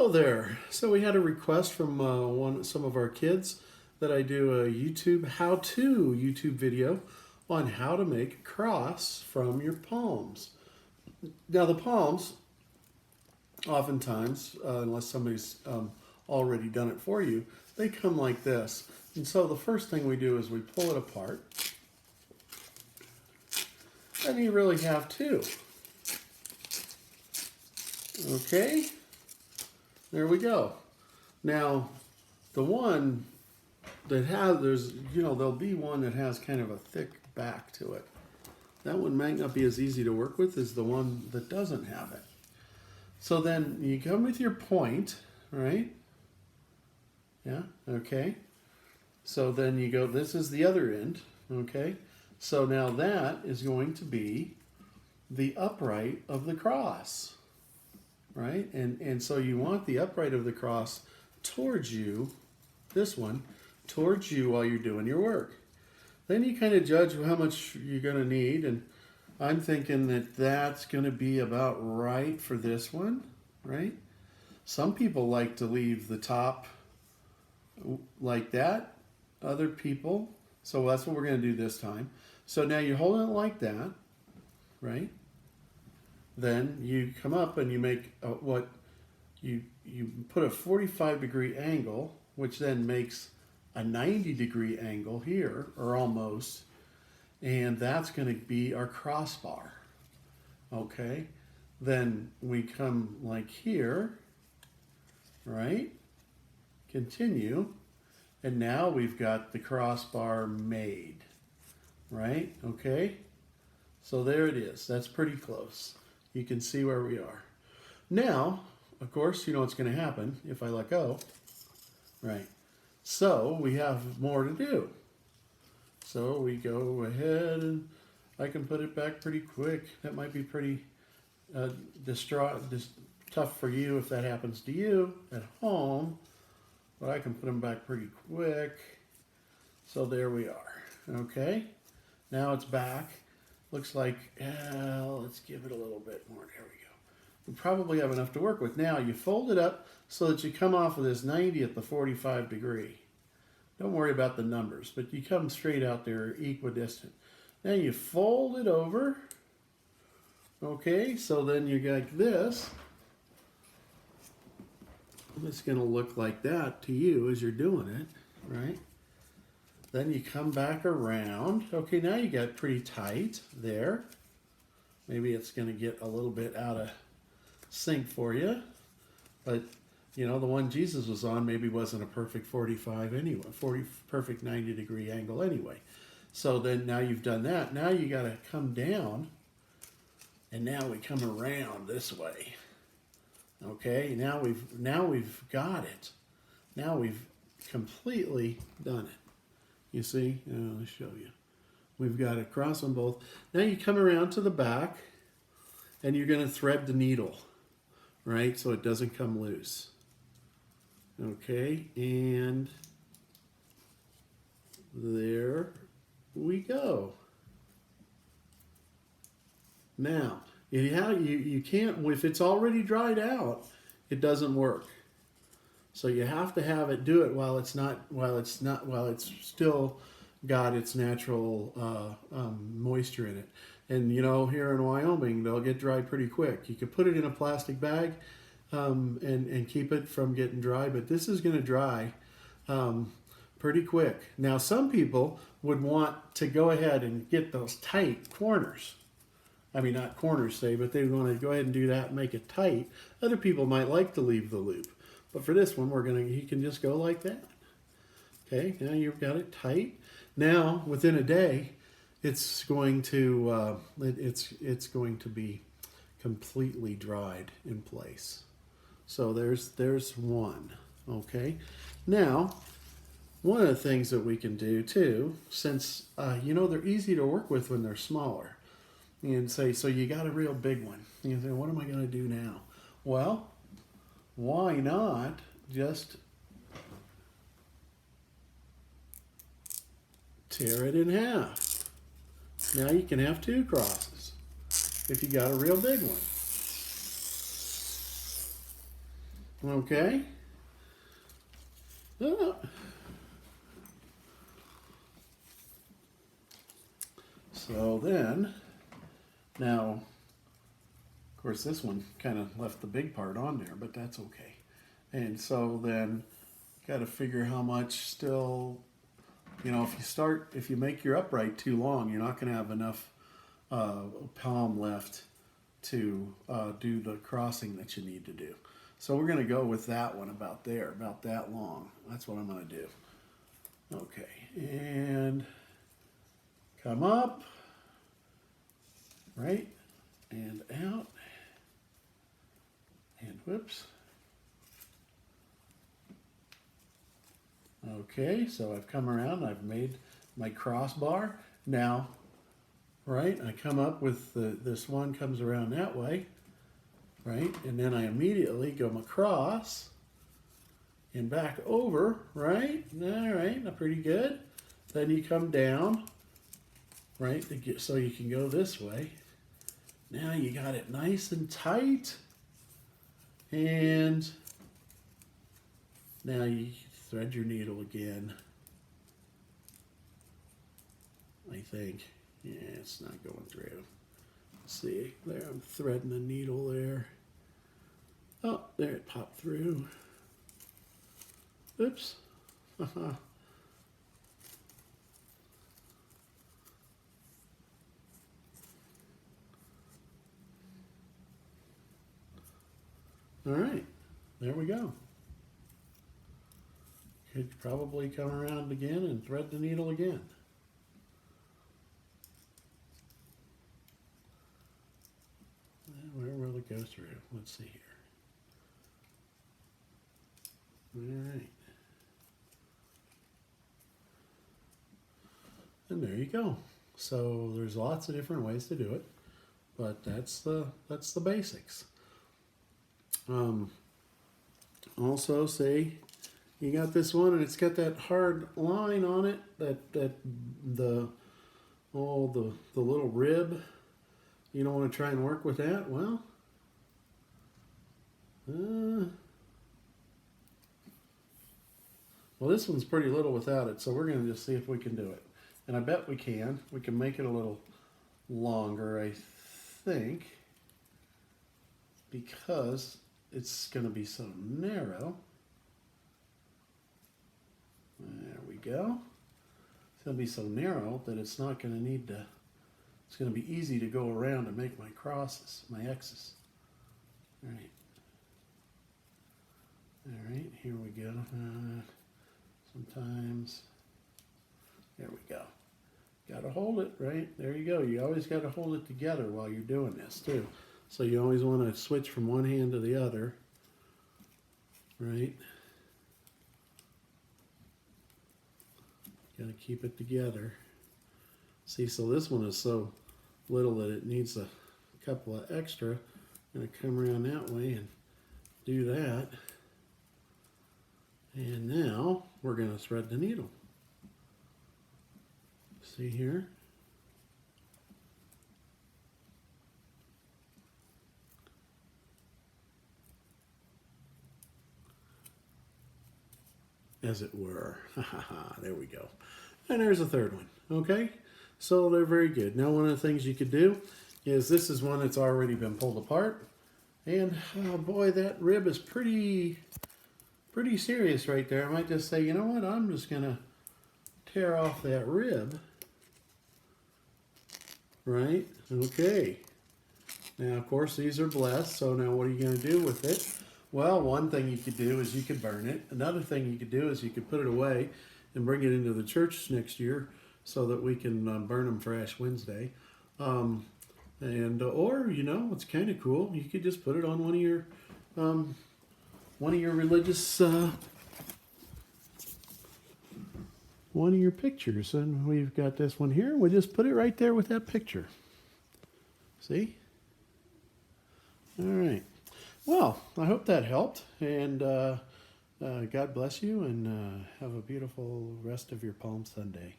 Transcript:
Hello there. So we had a request from some of our kids that I do a YouTube how-to YouTube video on how to make a cross from your palms. Now the palms, oftentimes, unless somebody's already done it for you, they come like this. And so the first thing we do is we pull it apart. And you really have two. Okay? There we go. Now, the one that there'll be one that has kind of a thick back to it. That one might not be as easy to work with as the one that doesn't have it. So then you come with your point, right? Yeah, okay. So then you go, this is the other end, okay? So now that is going to be the upright of the cross. Right? And so you want the upright of the cross towards you, this one, towards you while you're doing your work. Then you kind of judge how much you're going to need, and I'm thinking that that's going to be about right for this one, right? Some people like to leave the top like that, other people, so that's what we're going to do this time. So now you're holding it like that, right? Then you come up and you make you put a 45-degree angle, which then makes a 90-degree angle here, or almost, and that's going to be our crossbar. Okay, then we come like here, right? Continue, and now we've got the crossbar made, right? Okay, so there it is. That's pretty close. You can see where we are. Now, of course, you know what's going to happen if I let go. Right. So we have more to do. So we go ahead and I can put it back pretty quick. That might be pretty tough for you if that happens to you at home. But I can put them back pretty quick. So there we are. Okay. Now it's back. Looks like, let's give it a little bit more. There we go. We probably have enough to work with. Now you fold it up so that you come off of this 90 at the 45 degree. Don't worry about the numbers, but you come straight out there equidistant. Now you fold it over. Okay, so then you got this. It's going to look like that to you as you're doing it, right? Then you come back around. Okay, now you got pretty tight there. Maybe it's going to get a little bit out of sync for you. But, you know, the one Jesus was on maybe wasn't a perfect 45 anyway, perfect 90-degree angle anyway. So then now you've done that. Now you got to come down, and now we come around this way. Okay, now we've got it. Now we've completely done it. You see? I'll show you. We've got it across on both. Now you come around to the back and you're going to thread the needle, right? So it doesn't come loose. Okay, and there we go. Now, you can't, if it's already dried out, it doesn't work. So you have to have it do it while it's still got its natural moisture in it. And you know, here in Wyoming, they'll get dry pretty quick. You could put it in a plastic bag and keep it from getting dry, but this is going to dry pretty quick. Now, some people would want to go ahead and get those tight corners. I mean, not corners, say, but they want to go ahead and do that and make it tight. Other people might like to leave the loop. But for this one, he can just go like that. Okay, now you've got it tight. Now, within a day, it's going to be completely dried in place. So there's one. Okay, now one of the things that we can do too, since they're easy to work with when they're smaller, and say, so you got a real big one. You say, what am I going to do now? Well, why not just tear it in half? Now you can have two crosses if you got a real big one. Okay. Uh, So then, now, of course, this one kind of left the big part on there, but that's okay. And so then, got to figure how much still, if you make your upright too long, you're not going to have enough palm left to do the crossing that you need to do. So we're going to go with that one about there, about that long. That's what I'm going to do. Okay, and come up, right, and out, and whoops. Okay, so I've come around, I've made my crossbar. Now, right, I come up with this one comes around that way, right, and then I immediately go across and back over, right, all right, now pretty good. Then you come down, right, so you can go this way. Now you got it nice and tight, and now you thread your needle again. I think, yeah, it's not going through. See, there, I'm threading the needle there. Oh, there it popped through. Oops. All right, there we go. Could probably come around again and thread the needle again. Where will it go through? Let's see here. All right. And there you go. So there's lots of different ways to do it, but that's the basics. Also, say you got this one and it's got that hard line on it, the little rib. You don't want to try and work with that. Well, this one's pretty little without it, so we're going to just see if we can do it. And I bet we can. We can make it a little longer, I think, because it's going to be so narrow. There we go. It's going to be so narrow that it's not going to need to, it's going to be easy to go around and make my crosses, my X's. All right. All right, here we go. Sometimes, there we go. Got to hold it, right? There you go. You always got to hold it together while you're doing this, too. So you always want to switch from one hand to the other, right? Got to keep it together. See, so this one is so little that it needs a couple of extra. I'm going to come around that way and do that. And now we're going to thread the needle. See here? As it were. There we go. And there's a third one. Okay? So they're very good. Now one of the things you could do is this is one that's already been pulled apart. And oh boy, that rib is pretty serious right there. I might just say, you know what? I'm just going to tear off that rib. Right? Okay. Now, of course, these are blessed. So now what are you going to do with it? Well, one thing you could do is you could burn it. Another thing you could do is you could put it away and bring it into the church next year so that we can burn them for Ash Wednesday. Or, you know, it's kind of cool. You could just put it on one of your religious, one of your pictures. And we've got this one here. We'll just put it right there with that picture. See? All right. Well, I hope that helped, and God bless you, and have a beautiful rest of your Palm Sunday.